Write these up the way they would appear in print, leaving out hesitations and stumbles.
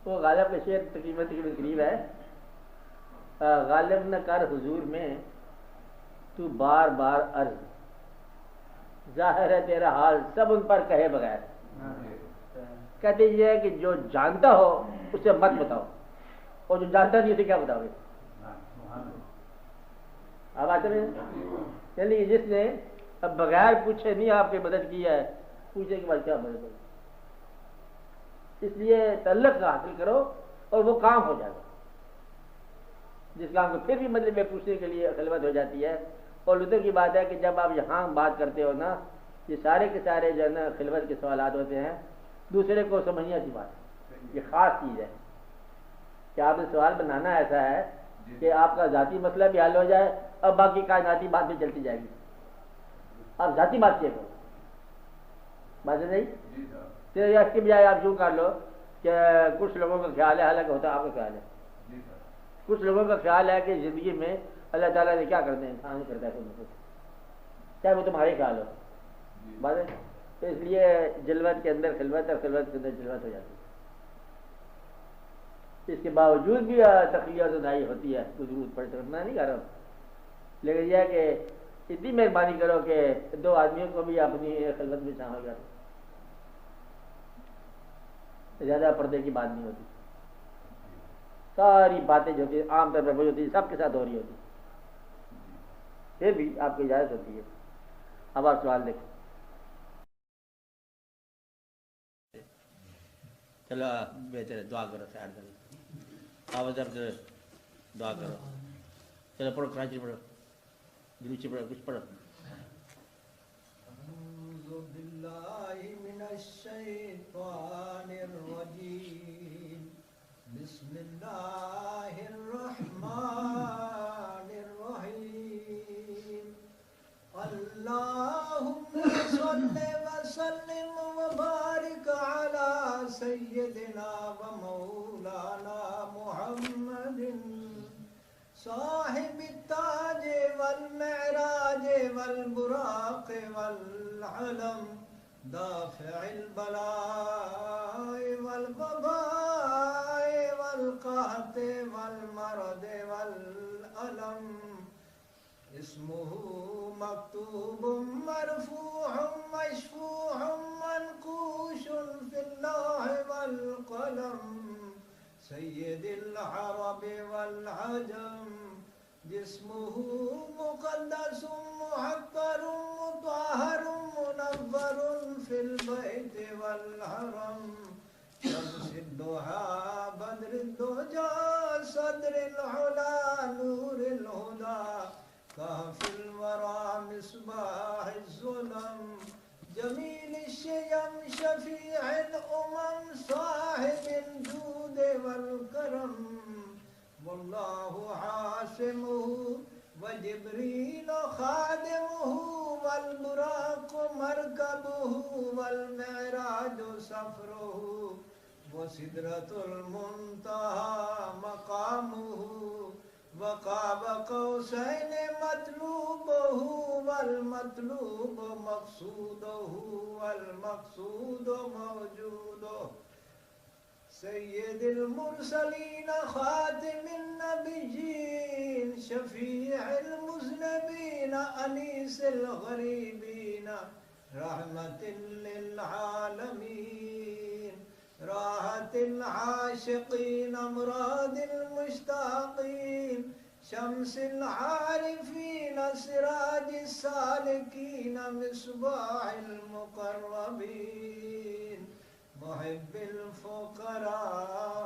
वो गालिब का शेर तकरीबन तकरीबन करीब है, गालिब न कर हुजूर में तू बार बार अर्ज, जाहिर है तेरा हाल सब उन पर कहे बगैर। कहते ये है कि जो जानता हो उसे मत बताओ, और जो जानता नहीं उसे क्या बताओगे। अब आते में चलिए, जिसने अब बगैर पूछे नहीं आपकी मदद की है, पूछे के बाद क्या मदद होगी। इसलिए तल्लक हासिल करो और वो काम हो जाएगा। जिस काम को फिर भी मतलब में पूछने के लिए खिलवत हो जाती है। और लुत्फ की बात है कि जब आप यहाँ बात करते हो ना, ये सारे के सारे जो है ना खिलवत के सवालात होते हैं, दूसरे को समझने की बात है। ये खास चीज़ है कि आपने सवाल बनाना ऐसा है कि आपका जाती मसला भी हल हो जाए और बाकी कायनाती बात भी चलती जाएगी। आप जाती बात किए करो, बात है नहीं तो इसके बजाय आप यूँ कर लो कि कुछ लोगों का ख्याल है, हालांकि होता आपका ख्याल है, कुछ लोगों का ख्याल है कि ज़िंदगी में अल्लाह ताला ने क्या करते हैं, इंसान करता है कुछ, चाहे वो तुम्हारे ख्याल हो, बात है। तो इसलिए जलवत के अंदर खिलवत और खिलवत के अंदर जलवत हो जाती है। इसके बावजूद भी तकलीफ और जुदाई होती है, कुछ जरूरत पड़े तो मैं नहीं कर रहा हूँ, लेकिन यह है कि इतनी मेहरबानी करो कि दो आदमियों को भी अपनी खिलवत में शामिल करो। ज़्यादा पर्दे की बात नहीं होती, सारी बातें जो कि आमतौर पर होती है सबके साथ हो रही होती, फिर भी आपकी इजाज़त होती है। अब आप सवाल देखें। चलो बेहतर है, दुआ करो, सैर करो, आवाज़ अब दुआ करो। चलो पढ़ो, कराची पढ़ो, जुलूसी पढ़ो, कुछ पढ़ो। अल्लाहुम्मा सल्ली व सल्लिम व बारिक अला सय्यदिना व मौलाना मुहम्मदिन साहिब ताज वल मेराज वल बुराक वल अलम दाफिल बलाए वल वबाए वल कहत वल मरद वल अलम इस्मुहु मक्तूबुम मरफूउम मशफूउम मनकूशुन फिल लौह वल कलम सय्यदिल अरब वल अजम जिस्मुहु मुक़द्दसुम मुहक्करुम मुतहहरुम मुनव्वरुन फिल बैत वल हरम शम्सिद दुहा बद्रिद दुजा सदरिल उला नूरिल हुदा कहफिल वरा मिसबाहिज़ ज़ुलम जमील शियम शफीअल उमम साहिबिल जूद वल करम वल्लाहु आसिमुहु व जिब्रील खादिमुहु वल बुराक मरकबुहु वल मेराज सफरुहु व सिदरतुल मुंतहा मकामुहु वक़ाब कौसैन मतलूबहु वल मतलूब मक़सूदहु वल मक़सूद मौजूदहु सय्यिदिल मुरसलीन खातिमिन नबिय्यीन शफीइल मुज़नबीन अनीसिल गरीबीन रहमतिल लिल आलमीन राहतिल आशिकीन अमरादिल मुश्ताकीन शम्सिल आरिफीन सिराजिस सालिकीन मिसबाहिल मुक़र्रबीन मुहिब्बिल फुक़राए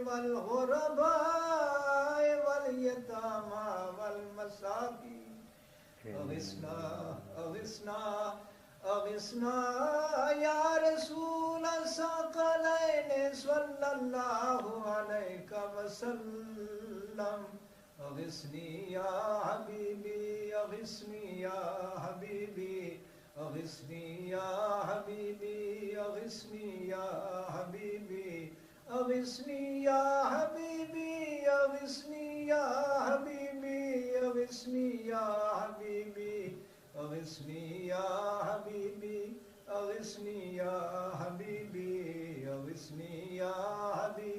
वल गुरबाए वल यतामा वल मसाकीन अग़िस्ना अग़िस्ना अग़िस्ना या रसूल सकलैन सल्लल्लाहु अलैहि वसल्लम अग़िस्नी या हबीबी अग़िस्नी या हबीबी अग़िस्नी या हबीबी अग़िस्नी या हबीबी अग़िस्नी या हबीबी अग़िस्नी या हबीबी अग़िस्नी या हबीबी अग़िस्नी या हबीबी अग़िस्नी या हबीबी अग़िस्नी या हबीबी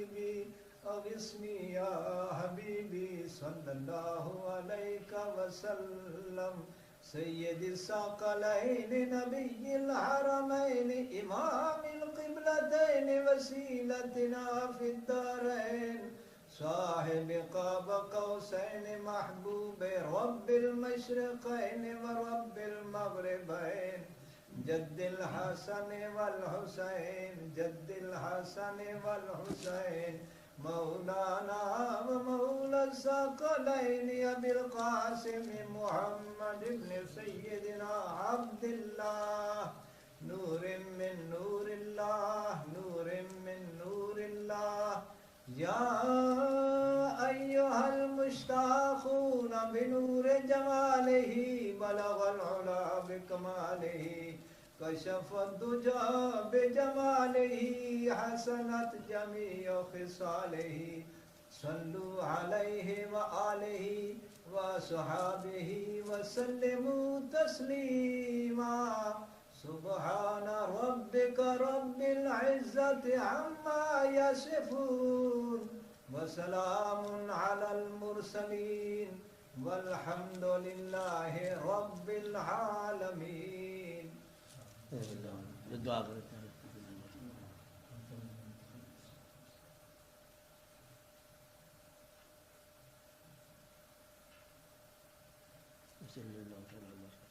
अगिस्नी या हबीबी सल्लल्लाहु अलैहि वसल्लम सय्यदिस सकलैन नबिय्यिल हरमैन इमामिल क़िबलतैन वसीलतना फिद दारैन साहिब क़ाब क़ौसैन महबूब रब्बिल मशरिक़ैन व रब्बिल मग़रिबैन जद्दिल हसन वल हुसैन जद्दिल हसन वल हुसैन मौलाना व मौला सकलैन अबिल क़ासिम मुहम्मद इब्न सय्यदिना अब्दुल्लाह नूरिन मिन नूरिल्लाह नूरिन मिन नूरिल्लाह या अय्युहल मुश्ताखून बिनूर जमालिही बलगल उला बिकमालिही कशफत दुजा बिजमालिही हसनत जमीअ खिसालिही सल्लु अलैहि व आलिही व सहाबिही व सल्लिमू तस्लीमा सुब्हान रब्बिका रब्बिल इज्जति अम्मा यसिफून व सलामुन अलल मुरसलीन वल्हम्दुलिल्लाहि रब्बिल आलमीन। दुआ करते हैं। सल्लल्लाहु अलैहि वसल्लम